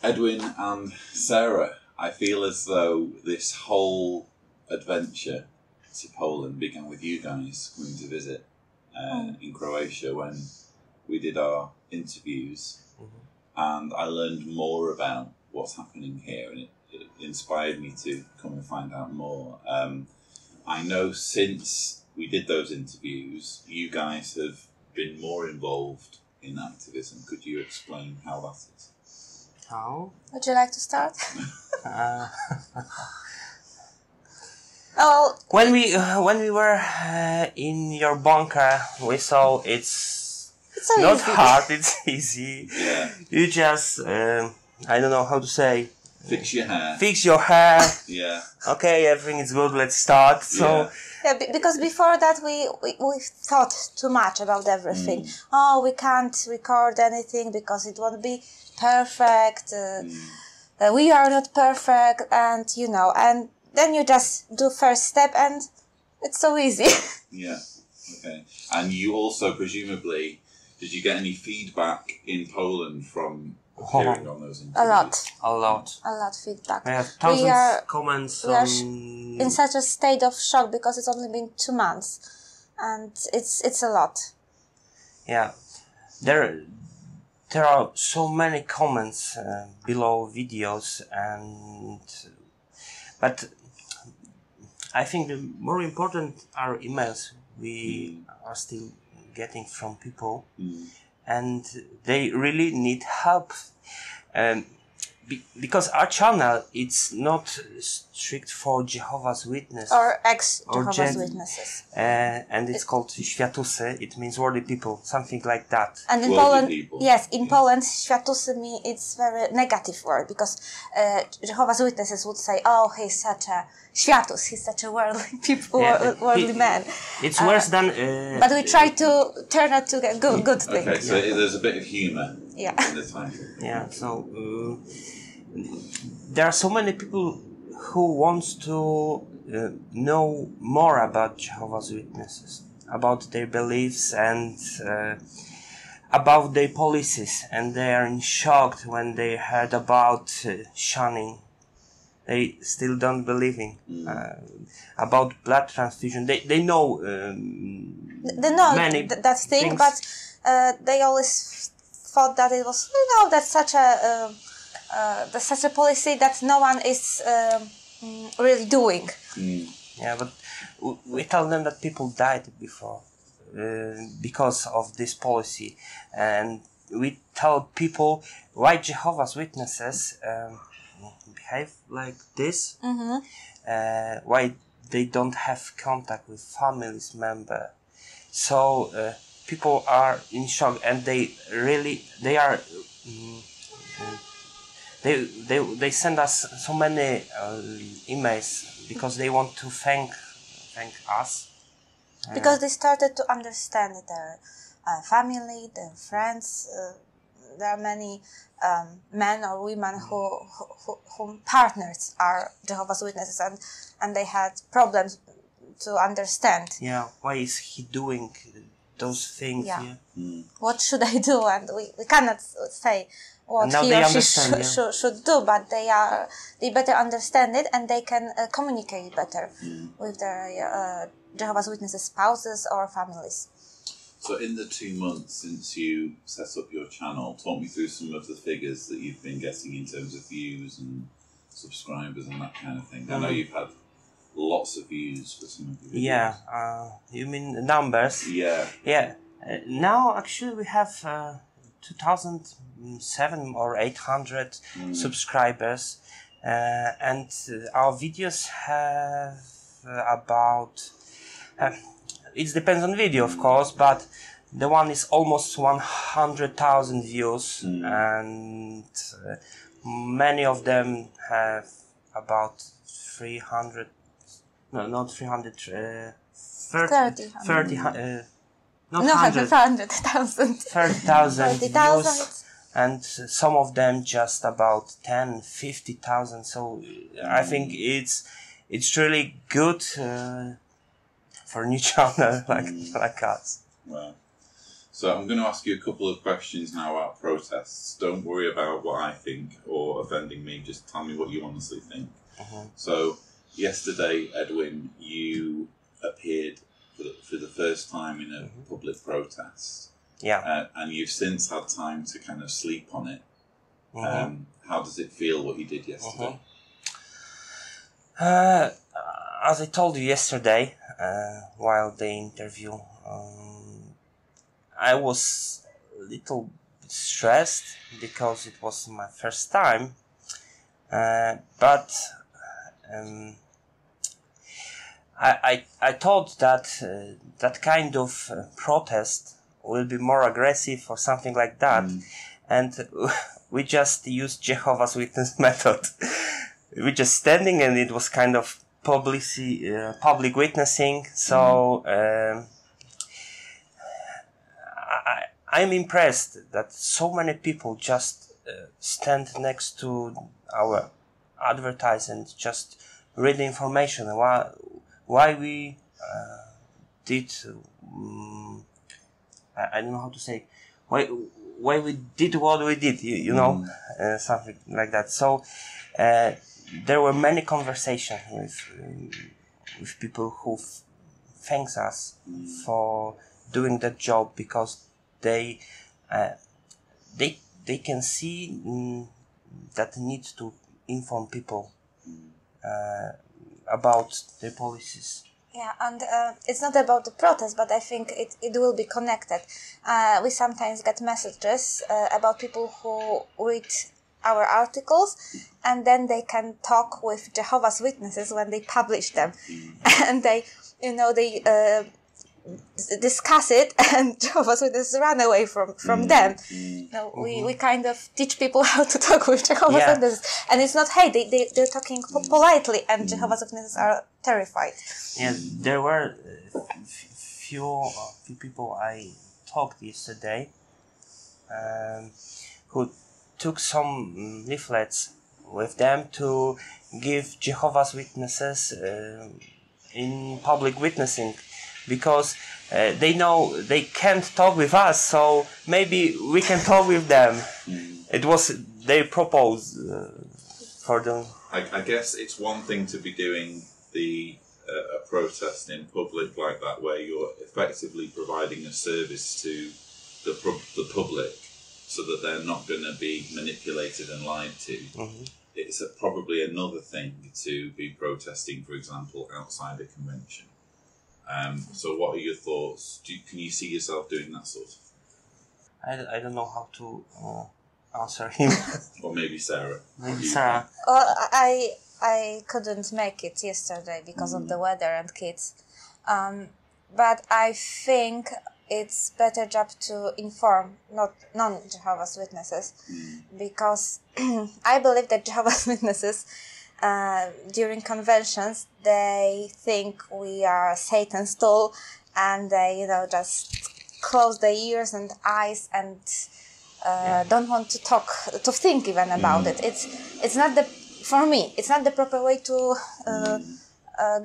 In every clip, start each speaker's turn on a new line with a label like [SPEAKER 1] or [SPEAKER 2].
[SPEAKER 1] Edwin and Sara, I feel as though this whole adventure to Poland began with you guys coming to visit in Croatia when we did our interviews, and I learned more about what's happening here, and it inspired me to come and find out more. I know since we did those interviews, you guys have been more involved in activism. Could you explain how that is?
[SPEAKER 2] How?
[SPEAKER 3] Would you like to start? Oh,
[SPEAKER 2] when we were in your bunker, we saw it's
[SPEAKER 3] so
[SPEAKER 2] not
[SPEAKER 3] easy.
[SPEAKER 2] hard. It's easy.
[SPEAKER 1] Yeah.
[SPEAKER 2] You just I don't know how to say.
[SPEAKER 1] Fix your hair.
[SPEAKER 2] Fix your hair.
[SPEAKER 1] Yeah.
[SPEAKER 2] Okay, everything is good. Let's start. So.
[SPEAKER 3] Yeah, because before that we thought too much about everything. Oh, we can't record anything because it won't be perfect. We are not perfect, and and then you just do first step, and it's so easy.
[SPEAKER 1] Yeah. Okay. And you also presumably, did you get any feedback in Poland from appearing on those interviews?
[SPEAKER 3] A lot feedback.
[SPEAKER 2] We have thousands of comments.
[SPEAKER 3] We are in such a state of shock because it's only been 2 months, and it's a lot.
[SPEAKER 2] Yeah, there are so many comments below videos, but I think the more important are emails we are still getting from people, and they really need help. Because our channel, it's not strict for Jehovah's Witnesses.
[SPEAKER 3] Or ex-Jehovah's Witnesses.
[SPEAKER 2] And it's called Światusy. It means worldly people, something like that.
[SPEAKER 3] And in Poland, yes, in Poland, Światusy it's very negative word, because Jehovah's Witnesses would say, oh, he's such a Światus, he's such a worldly people, worldly man.
[SPEAKER 2] It's worse than...
[SPEAKER 3] but we try to turn it to a good thing.
[SPEAKER 1] Okay, so there's a bit of humour in the title.
[SPEAKER 2] Yeah, so... there are so many people who wants to know more about Jehovah's Witnesses, about their beliefs and about their policies, and they are in shock when they heard about shunning. They still don't believe in about blood transfusion. They know
[SPEAKER 3] they know
[SPEAKER 2] many
[SPEAKER 3] that thing,
[SPEAKER 2] things.
[SPEAKER 3] but they always thought that it was that's such a policy that no one is really doing.
[SPEAKER 2] Yeah, but we tell them that people died before because of this policy, and we tell people why Jehovah's Witnesses behave like this, why they don't have contact with families member. So people are in shock, and they are. They send us so many emails because they want to thank us.
[SPEAKER 3] Because they started to understand their family, their friends. There are many men or women whom partners are Jehovah's Witnesses, and they had problems to understand.
[SPEAKER 2] Yeah, why is he doing those things?
[SPEAKER 3] Yeah. What should I do? And we cannot say what he or she should do, but they better understand it, and they can communicate better with their Jehovah's Witnesses spouses or families.
[SPEAKER 1] So in the 2 months since you set up your channel, talk me through some of the figures that you've been getting in terms of views and subscribers and that kind of thing. I know you've had lots of views for some of your videos.
[SPEAKER 2] Yeah, you mean the numbers?
[SPEAKER 1] Yeah.
[SPEAKER 2] Yeah. Now actually we have 2,700 or 800 subscribers, and our videos have about it depends on video, of course, but the one is almost 100,000 views, and many of them have about 300, no, not 300, 30, not
[SPEAKER 3] 100,000.
[SPEAKER 2] 30,000 views, and some of them just about 10, 50,000. So I think it's really good for a new channel like us.
[SPEAKER 1] Wow. So I'm going to ask you a couple of questions now about protests. Don't worry about what I think or offending me. Just tell me what you honestly think. So yesterday, Edwin, you appeared for the first time in a public protest.
[SPEAKER 2] Yeah.
[SPEAKER 1] And you've since had time to kind of sleep on it. How does it feel what you did yesterday?
[SPEAKER 2] As I told you yesterday, while the interview, I was a little stressed because it was my first time, but I thought that that kind of protest will be more aggressive or something like that, and we just used Jehovah's Witness method. We just standing, and it was kind of public witnessing. So I'm impressed that so many people just stand next to our advertisement, just read the information. Why we did? I don't know how to say. Why we did what we did? You know, something like that. So. There were many conversations with people who thanks us for doing that job, because they can see that need to inform people about their policies.
[SPEAKER 3] Yeah, and it's not about the protest, but I think it will be connected. We sometimes get messages about people who read our articles, and then they can talk with Jehovah's Witnesses when they publish them, and they discuss it, and Jehovah's Witnesses run away from them. We kind of teach people how to talk with Jehovah's Witnesses, and it's not they're talking politely, and Jehovah's Witnesses are terrified.
[SPEAKER 2] Yeah, there were few people I talked yesterday who took some leaflets with them to give Jehovah's Witnesses in public witnessing, because they know they can't talk with us, so maybe we can talk with them. It was their propose for them.
[SPEAKER 1] I guess it's one thing to be doing a protest in public like that, where you're effectively providing a service to the public, so that they're not going to be manipulated and lied to. It's probably another thing to be protesting, for example, outside a convention. So what are your thoughts? Can you see yourself doing that sort of thing?
[SPEAKER 2] I don't know how to answer him.
[SPEAKER 1] Or maybe Sarah.
[SPEAKER 2] Sarah.
[SPEAKER 3] Well, I couldn't make it yesterday because of the weather and kids. But I think it's better job to inform non-Jehovah's Witnesses, because I believe that Jehovah's Witnesses during conventions, they think we are Satan's tool, and they just close their ears and eyes and don't want to think even about it. It's not for me it's not the proper way to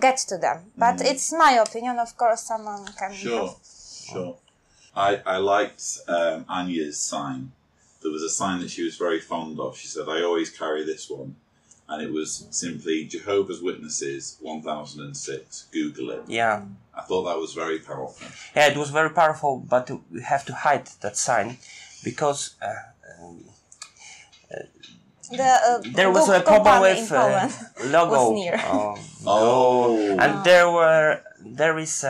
[SPEAKER 3] get to them, but it's my opinion. Of course, someone can.
[SPEAKER 1] Sure. I liked Anya's sign. There was a sign that she was very fond of. She said, "I always carry this one," and it was simply Jehovah's Witnesses 1006. Google it.
[SPEAKER 2] Yeah.
[SPEAKER 1] I thought that was very powerful.
[SPEAKER 2] Yeah, it was very powerful, but we have to hide that sign, because there was a problem with logo. And there is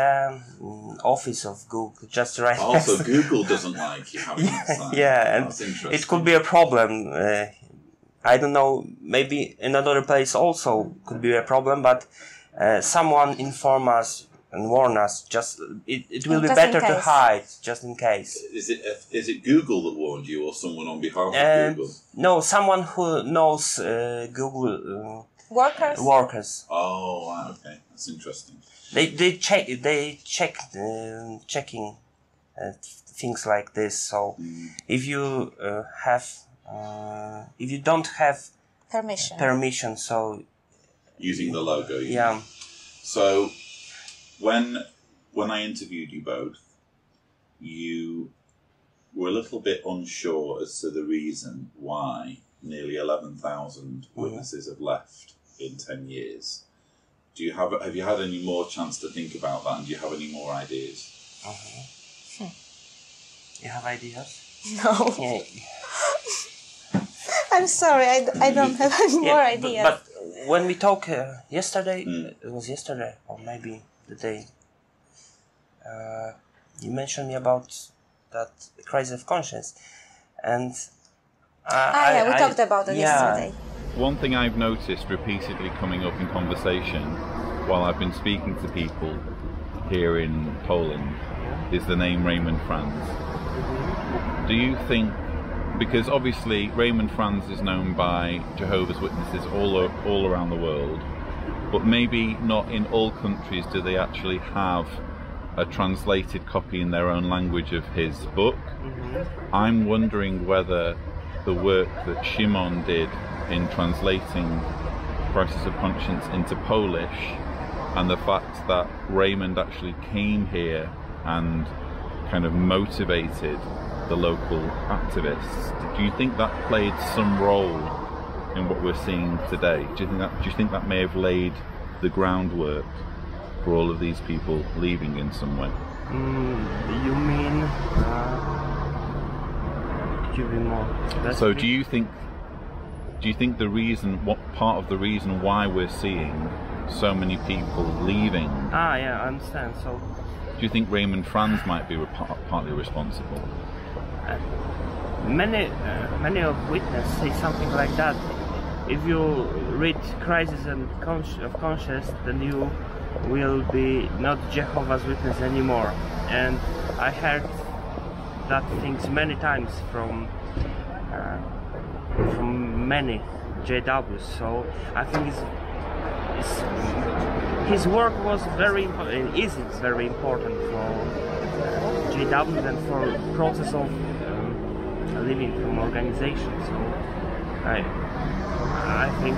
[SPEAKER 2] office of Google just right
[SPEAKER 1] next. Also, Google doesn't like you having that sign.
[SPEAKER 2] Yeah, and it could be a problem. I don't know, maybe in another place also could be a problem, but someone inform us and warn us. It will be better to hide, just in case.
[SPEAKER 1] Is it Google that warned you, or someone on behalf of Google?
[SPEAKER 2] No, someone who knows Google workers.
[SPEAKER 1] Oh, wow, okay, that's interesting.
[SPEAKER 2] They checking things like this. So if you if you don't have permission, so
[SPEAKER 1] using the logo.
[SPEAKER 2] Yeah.
[SPEAKER 1] So when I interviewed you both, you were a little bit unsure as to the reason why nearly 11,000 witnesses have left in 10 years. Have you had any more chance to think about that, and do you have any more ideas?
[SPEAKER 2] You have ideas?
[SPEAKER 3] No.
[SPEAKER 2] Yeah.
[SPEAKER 3] I'm sorry, I don't have any more ideas.
[SPEAKER 2] But when we talked yesterday, it was yesterday, or maybe the day, you mentioned me about that crisis of conscience, and
[SPEAKER 3] we talked about it yesterday.
[SPEAKER 1] One thing I've noticed repeatedly coming up in conversation while I've been speaking to people here in Poland is the name Raymond Franz. Do you think, because obviously Raymond Franz is known by Jehovah's Witnesses all around the world, but maybe not in all countries do they actually have a translated copy in their own language of his book. I'm wondering whether the work that Szymon did in translating Crisis of Conscience into Polish, and the fact that Raymond actually came here and kind of motivated the local activists, do you think that played some role in what we're seeing today? Do you think that may have laid the groundwork for all of these people leaving in some way?
[SPEAKER 2] You mean? Could you be more?
[SPEAKER 1] So do you think the reason, what part of the reason why we're seeing so many people leaving?
[SPEAKER 2] Yeah, I understand. So,
[SPEAKER 1] do you think Raymond Franz might be partly responsible?
[SPEAKER 2] Many of witnesses say something like that. If you read Crisis of Conscience, then you will be not Jehovah's Witness anymore. And I heard that things many times from many JWs. So I think his work was very important, is very important for JWs and for process of living from organization. So I think.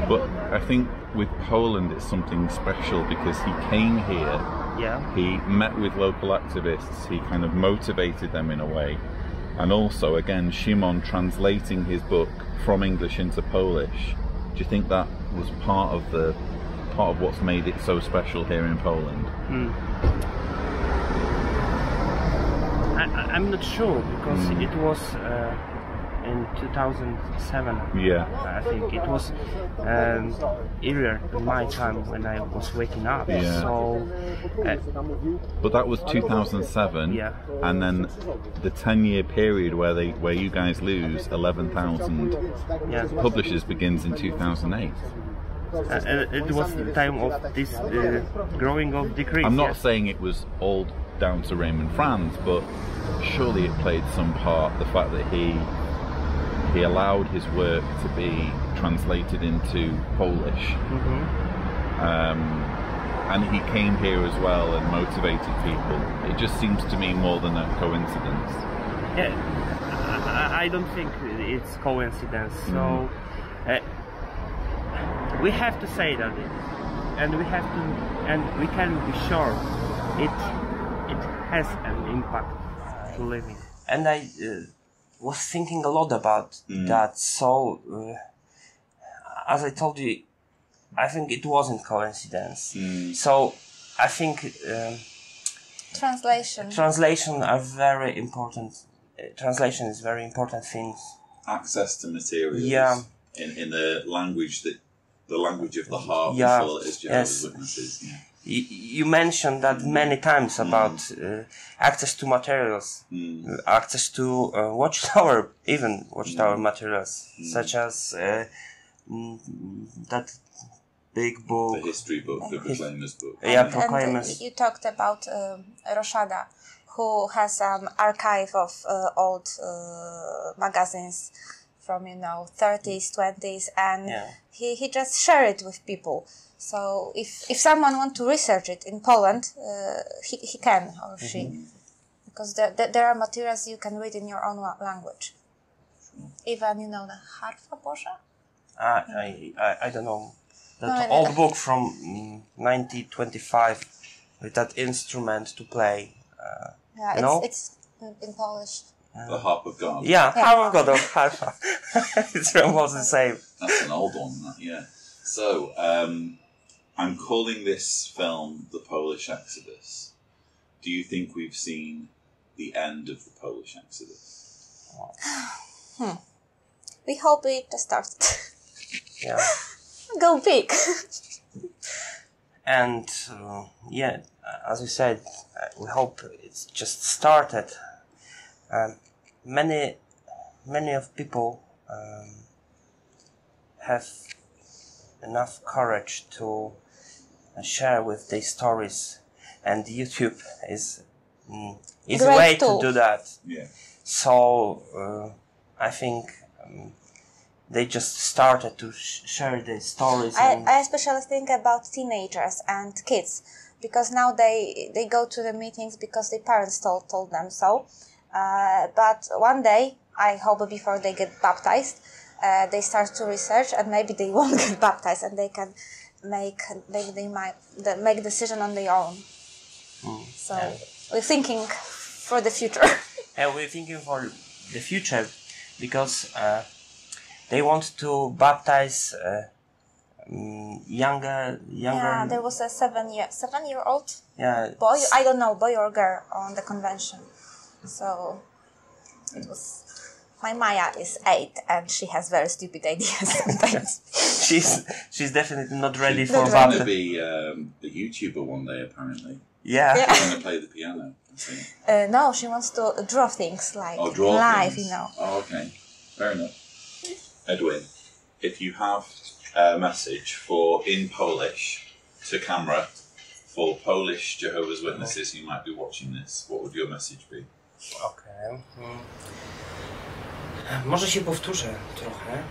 [SPEAKER 1] But I think with Poland it's something special because he came here.
[SPEAKER 2] Yeah.
[SPEAKER 1] He met with local activists. He kind of motivated them in a way, and also again Szymon translating his book from English into Polish. Do you think that was part of what's made it so special here in Poland?
[SPEAKER 2] I'm not sure because it was in 2007.
[SPEAKER 1] Yeah.
[SPEAKER 2] I think it was earlier in my time when I was waking up.
[SPEAKER 1] Yeah.
[SPEAKER 2] So.
[SPEAKER 1] But that was 2007.
[SPEAKER 2] Yeah.
[SPEAKER 1] And then the 10-year period where you guys lose 11,000 publishers begins in 2008.
[SPEAKER 2] It was the time of this growing of decrease.
[SPEAKER 1] I'm not saying it was all down to Raymond Franz, but surely it played some part, the fact that he allowed his work to be translated into Polish. And he came here as well and motivated people. It just seems to me more than a coincidence.
[SPEAKER 2] Yeah, I don't think it's coincidence. So we have to say that, and we can be sure it has an impact to living. And I was thinking a lot about that. So as I told you, I think it wasn't coincidence. So I think translation are very important. Translation is very important thing.
[SPEAKER 1] Access to materials.
[SPEAKER 2] Yeah.
[SPEAKER 1] In the language of the heart,
[SPEAKER 2] yeah.
[SPEAKER 1] we call it as Jehovah's Witnesses. Yeah.
[SPEAKER 2] You mentioned that many times about access to materials, access to watchtower materials, such as that big book,
[SPEAKER 1] the history book, the Proclaimers book.
[SPEAKER 3] And you talked about Roszada, who has an archive of old magazines from 30s, 20s, and he just shared it with people. So if someone wants to research it in Poland, he can, or she, because there are materials you can read in your own language. Even the Harfa Boża.
[SPEAKER 2] I don't know. That old book from 1925 with that instrument to play.
[SPEAKER 3] It's in Polish.
[SPEAKER 1] The Harp of God.
[SPEAKER 2] Yeah, Harp of God or Harpa. It's almost the same.
[SPEAKER 1] That's an old one, yeah. So, I'm calling this film The Polish Exodus. Do you think we've seen the end of the Polish Exodus?
[SPEAKER 3] We hope it started.
[SPEAKER 2] Yeah.
[SPEAKER 3] Go big.
[SPEAKER 2] And as we said, we hope it's just started. Many of people have enough courage to share with their stories, and YouTube is a
[SPEAKER 3] Great
[SPEAKER 2] way
[SPEAKER 3] tool.
[SPEAKER 2] to do that.
[SPEAKER 1] Yeah.
[SPEAKER 2] So I think they just started to share their stories.
[SPEAKER 3] I especially think about teenagers and kids, because now they go to the meetings because their parents told them so. But one day, I hope before they get baptized, they start to research, and maybe they won't get baptized, and they can make decision on their own. So we're thinking for the future.
[SPEAKER 2] And we're thinking for the future because they want to baptize younger.
[SPEAKER 3] Yeah, there was a 7-year-old
[SPEAKER 2] boy.
[SPEAKER 3] I don't know, boy or girl on the convention. So it was. My Maya is 8 and she has very stupid ideas sometimes.
[SPEAKER 2] she's definitely not ready for
[SPEAKER 1] She's
[SPEAKER 2] baptism.
[SPEAKER 1] going to be a YouTuber one day, apparently.
[SPEAKER 2] Yeah.
[SPEAKER 1] She's going to play the piano.
[SPEAKER 3] No, she wants to draw things like
[SPEAKER 1] draw
[SPEAKER 3] live,
[SPEAKER 1] things.
[SPEAKER 3] you know.
[SPEAKER 1] Oh, okay. Fair enough. Edwin, if you have a message in Polish to camera for Polish Jehovah's Witnesses who might be watching this, what would your message be?
[SPEAKER 2] Okay. Może się powtórzę trochę,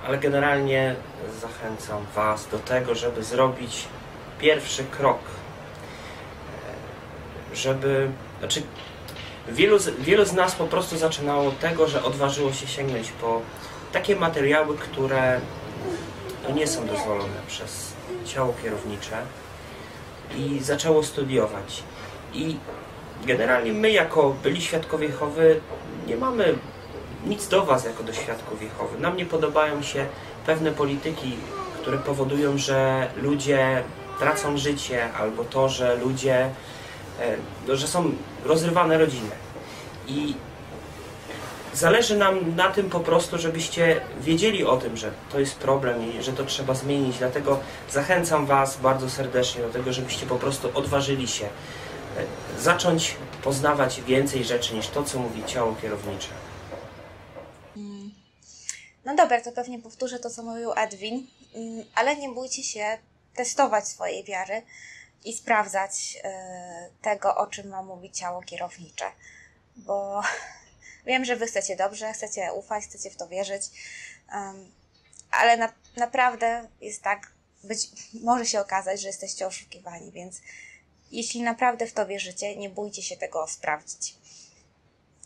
[SPEAKER 2] ale generalnie zachęcam Was do tego, żeby zrobić pierwszy krok. Wielu z nas po prostu zaczynało od tego, że odważyło się sięgnąć po takie materiały, które nie są dozwolone przez ciało kierownicze i zaczęło studiować. I generalnie my jako byli świadkowie Jehowy nie mamy nic do Was jako do świadków Jehowy. Nam nie podobają się pewne polityki, które powodują, że ludzie tracą życie, albo to, że ludzie, że są rozrywane rodziny. I zależy nam na tym po prostu, żebyście wiedzieli o tym, że to jest problem i że to trzeba zmienić. Dlatego zachęcam Was bardzo serdecznie do tego, żebyście po prostu odważyli się zacząć poznawać więcej rzeczy niż to, co mówi ciało kierownicze.
[SPEAKER 3] No dobra, to pewnie powtórzę to, co mówił Edwin, ale nie bójcie się testować swojej wiary i sprawdzać tego, o czym wam mówi ciało kierownicze. Bo wiem, że wy chcecie dobrze, chcecie ufać, chcecie w to wierzyć, ale naprawdę jest tak, może się okazać, że jesteście oszukiwani, więc jeśli naprawdę w to wierzycie, nie bójcie się tego sprawdzić.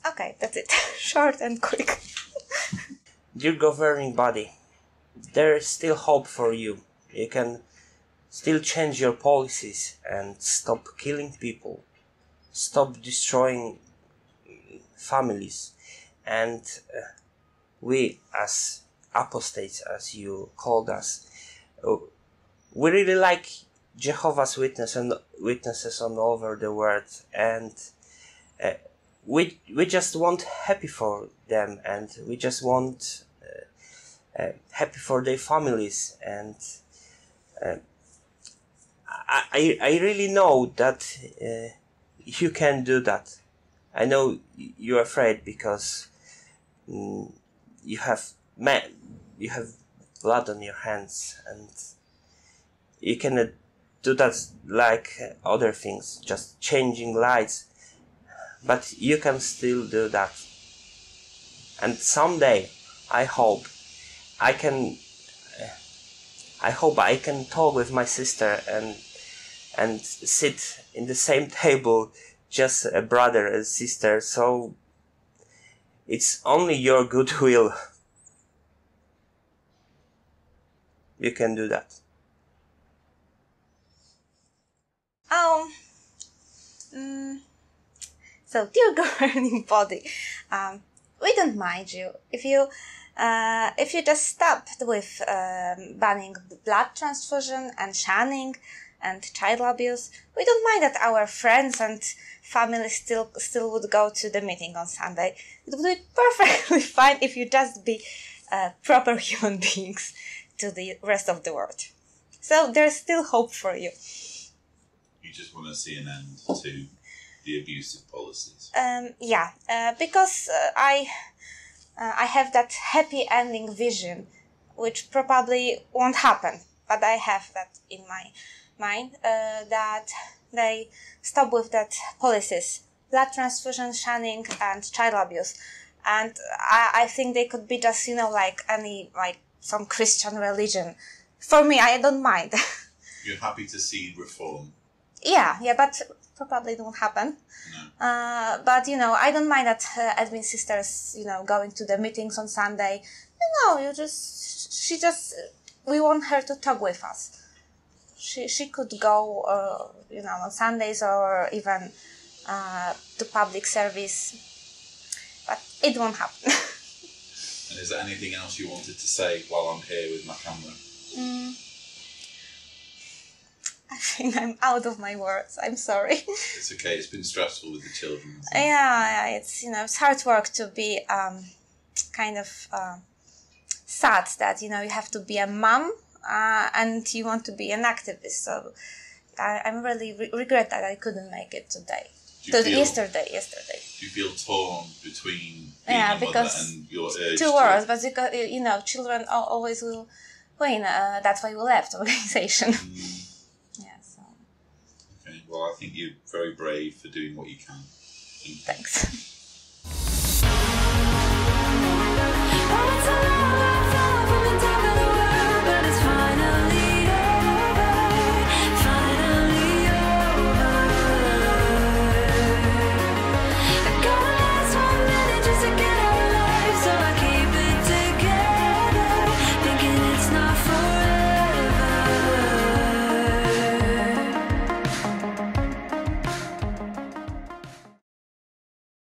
[SPEAKER 3] Okay, that's it. Short and quick.
[SPEAKER 2] Dear governing body, there is still hope for you. You can still change your policies and stop killing people, stop destroying families, and we as apostates, as you called us, we really like Jehovah's Witnesses all over the world, and we just want happy for them, and we just want happy for their families, and I really know that you can do that. I know you're afraid because you have blood on your hands, and you cannot do that like other things, just changing lights. But you can still do that. And someday, I hope I can talk with my sister and sit in the same table, just a brother and sister. So it's only your goodwill. You can do that.
[SPEAKER 3] So, dear governing body, we don't mind you if you just stopped with banning blood transfusion and shunning and child abuse. We don't mind that our friends and family still would go to the meeting on Sunday. It would be perfectly fine if you just be proper human beings to the rest of the world. So there's still hope for you.
[SPEAKER 1] You just want to see an end to the abusive policies.
[SPEAKER 3] Because I have that happy ending vision, which probably won't happen, but I have that in my mind, that they stop with that policies, blood transfusion, shunning, and child abuse. And I think they could be just, like some Christian religion. For me, I don't mind.
[SPEAKER 1] You're happy to see reform? Yeah,
[SPEAKER 3] but probably it won't happen.
[SPEAKER 1] No.
[SPEAKER 3] But, I don't mind that Edwin sisters, going to the meetings on Sunday. We want her to talk with us. She could go, on Sundays or even to public service, but it won't happen.
[SPEAKER 1] And is there anything else you wanted to say while I'm here with my camera?
[SPEAKER 3] I think I'm out of my words. I'm sorry.
[SPEAKER 1] It's okay. It's been stressful with the children.
[SPEAKER 3] Yeah, it's hard work to be kind of sad that you have to be a mom and you want to be an activist. So I'm really regret that I couldn't make it today. Yesterday.
[SPEAKER 1] Do you feel torn between being a mother and your urge?
[SPEAKER 3] Two words, but children always will win. That's why we left the organization. Yeah. So.
[SPEAKER 1] Okay. Well, I think you're very brave for doing what you can.
[SPEAKER 3] Thanks.